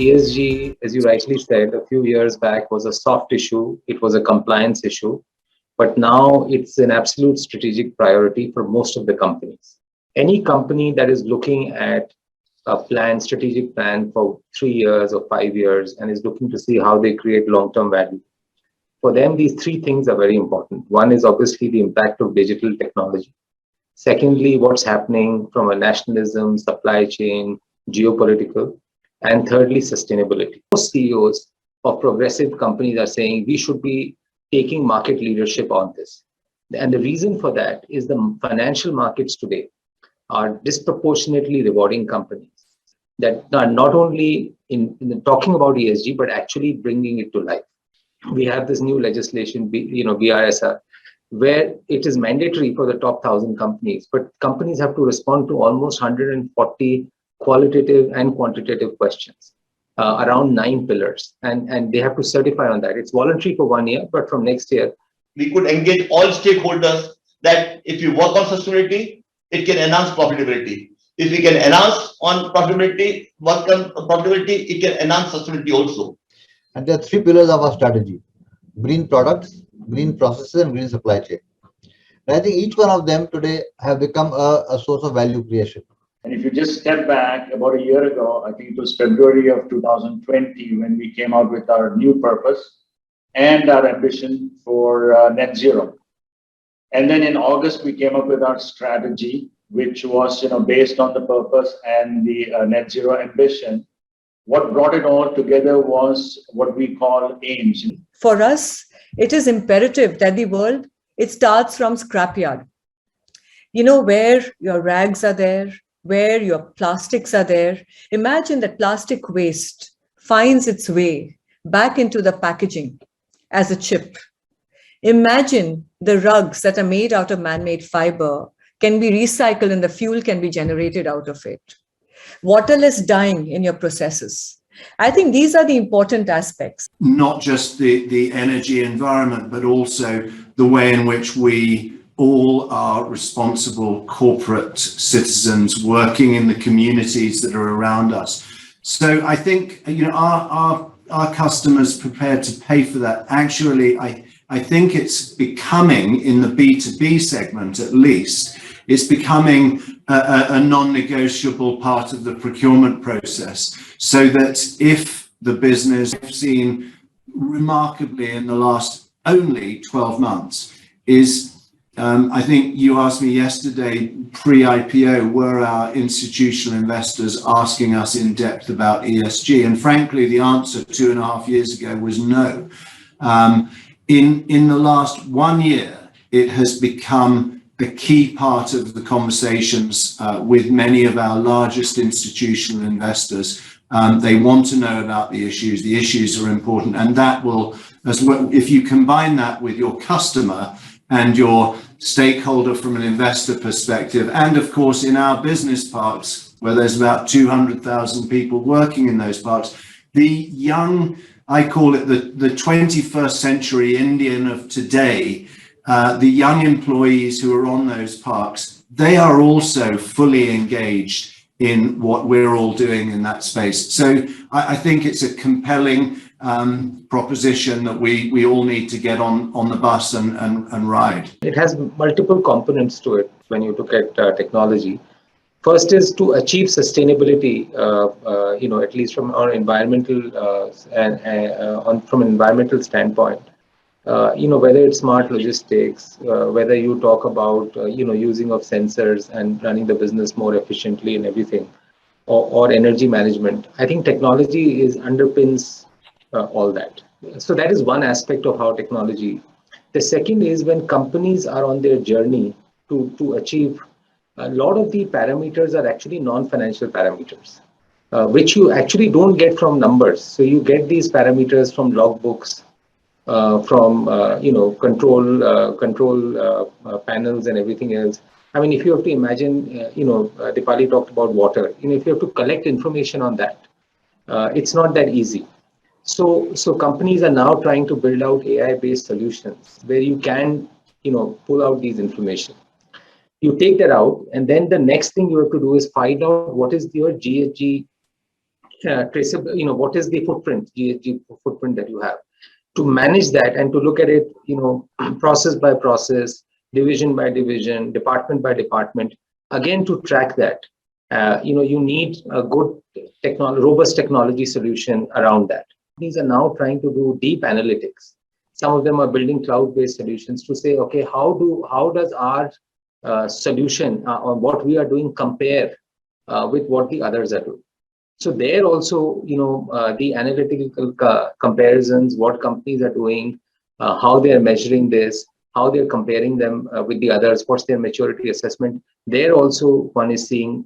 ESG, as you rightly said, a few years back was a soft issue. It was a compliance issue, but now it's an absolute strategic priority for most of the companies. Any company that is looking at a strategic plan for 3 years or 5 years, and is looking to see how they create long-term value. For them, these three things are very important. One is obviously the impact of digital technology. Secondly, what's happening from a nationalism, supply chain, geopolitical. And thirdly, sustainability. Most CEOs of progressive companies are saying we should be taking market leadership on this. And the reason for that is the financial markets today are disproportionately rewarding companies that are not only in talking about ESG, but actually bringing it to life. We have this new legislation, BRSR, where it is mandatory for the top 1,000 companies, but companies have to respond to almost 140 qualitative and quantitative questions around 9 pillars, and they have to certify on that. It's voluntary for 1 year, but from next year, we could engage all stakeholders that if you work on sustainability, it can enhance profitability. If we can enhance on profitability, work on profitability, it can enhance sustainability also. And there are 3 pillars of our strategy: green products, green processes, and green supply chain. And I think each one of them today have become a source of value creation. And if you just step back about a year ago, I think it was February of 2020 when we came out with our new purpose and our ambition for net zero. And then in August, we came up with our strategy, which was based on the purpose and the net zero ambition. What brought it all together was what we call AIMS. For us, it is imperative that the world, it starts from scrapyard. Where your rags are there, where your plastics are there. Imagine that plastic waste finds its way back into the packaging as a chip. Imagine the rugs that are made out of man-made fiber can be recycled and the fuel can be generated out of it. Waterless dyeing in your processes. I think these are the important aspects. Not just the energy environment, but also the way in which we all are responsible corporate citizens working in the communities that are around us. So I think our customers prepared to pay for that. Actually, I think it's becoming, in the B2B segment at least, it's becoming a non-negotiable part of the procurement process, so that if the business, I've seen remarkably in the last only 12 months, is I think you asked me yesterday, pre-IPO, were our institutional investors asking us in depth about ESG? And frankly, the answer 2.5 years ago was no. In the last 1 year, it has become a key part of the conversations with many of our largest institutional investors. They want to know about the issues. The issues are important, and that will, as well, if you combine that with your customer and your stakeholder from an investor perspective, and of course in our business parks, where there's about 200,000 people working in those parks, the young, I call it the 21st century Indian of today, the young employees who are on those parks, they are also fully engaged in what we're all doing in that space. So I think it's a compelling proposition that we all need to get on the bus and ride. It has multiple components to it when you look at technology. First is to achieve sustainability, at least from our environmental from an environmental standpoint. Whether it's smart logistics, whether you talk about using of sensors and running the business more efficiently and everything, or energy management. I think technology underpins all that. So that is one aspect of how technology. The second is when companies are on their journey to achieve, a lot of the parameters are actually non-financial parameters, which you actually don't get from numbers. So you get these parameters from logbooks, from control panels and everything else. I mean, if you have to imagine, Dipali talked about water. If you have to collect information on that, it's not that easy. So companies are now trying to build out AI-based solutions where you can, pull out these information. You take that out, and then the next thing you have to do is find out what is your GHG traceable, what is the footprint, GHG footprint that you have, to manage that and to look at it, process by process, division by division, department by department, again, to track that. You need a good robust technology solution around that. These are now trying to do deep analytics. Some of them are building cloud-based solutions to say, okay, how does our solution or what we are doing compare with what the others are doing? So there also, the analytical comparisons, what companies are doing, how they are measuring this, how they're comparing them with the others, what's their maturity assessment. There also one is seeing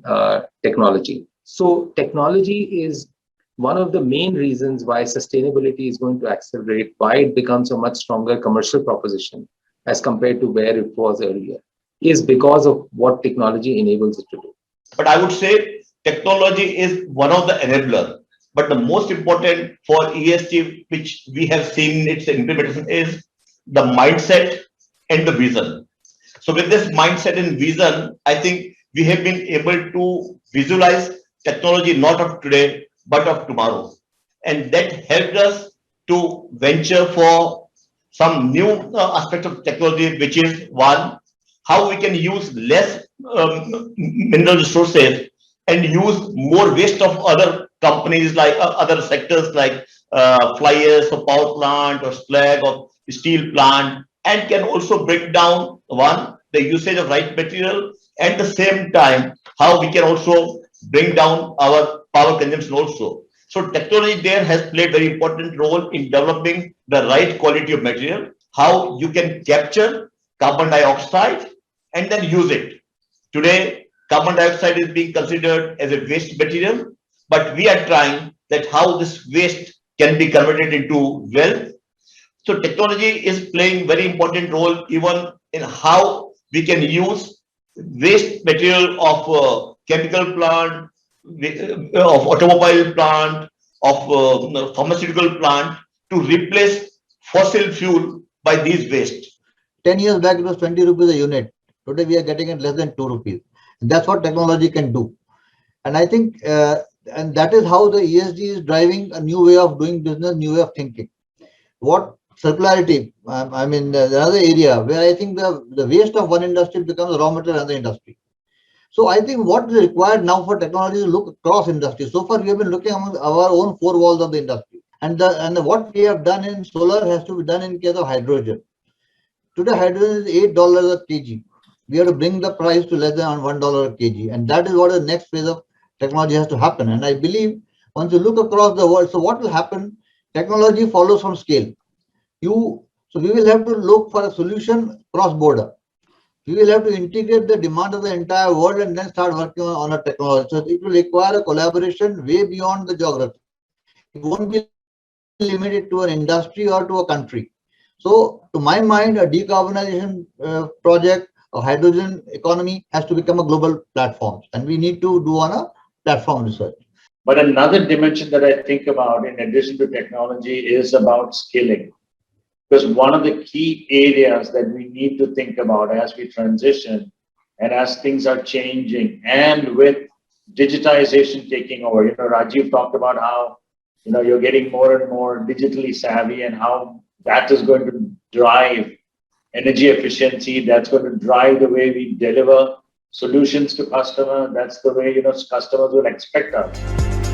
technology. So technology is one of the main reasons why sustainability is going to accelerate, why it becomes a much stronger commercial proposition as compared to where it was earlier, is because of what technology enables it to do. But I would say technology is one of the enabler. But the most important for ESG, which we have seen its implementation, is the mindset and the vision. So with this mindset and vision, I think we have been able to visualize technology not of today, but of tomorrow. And that helped us to venture for some new aspect of technology, which is one, how we can use less mineral resources and use more waste of other companies, like other sectors like fly ash or power plant or slag or steel plant, and can also break down, one, the usage of right material, at the same time how we can also bring down our power consumption also. So technology there has played very important role in developing the right quality of material, how you can capture carbon dioxide and then use it. Today, carbon dioxide is being considered as a waste material, but we are trying that how this waste can be converted into wealth. So technology is playing very important role even in how we can use waste material of chemical plant, of automobile plant, of pharmaceutical plant to replace fossil fuel by these waste. 10 years back, it was 20 rupees a unit. Today, we are getting it less than 2 rupees. And that's what technology can do. And I think, and that is how the ESG is driving a new way of doing business, new way of thinking. What circularity, another area where I think the waste of one industry becomes raw material in another industry. So I think what is required now for technology is look across industries. So far, we have been looking among our own four walls of the industry. And what we have done in solar has to be done in case of hydrogen. Today, hydrogen is $8 a kg. We have to bring the price to less than $1 a kg. And that is what the next phase of technology has to happen. And I believe once you look across the world, so what will happen? Technology follows from scale. So we will have to look for a solution cross-border. We will have to integrate the demand of the entire world and then start working on a technology. So it will require a collaboration way beyond the geography. It won't be limited to an industry or to a country. So to my mind, a decarbonization project, a hydrogen economy has to become a global platform, and we need to do on a platform research. But another dimension that I think about in addition to technology is about skilling. Because one of the key areas that we need to think about as we transition and as things are changing and with digitization taking over, Rajiv talked about how, you're getting more and more digitally savvy and how that is going to drive energy efficiency. That's going to drive the way we deliver solutions to customer. That's the way, customers will expect us.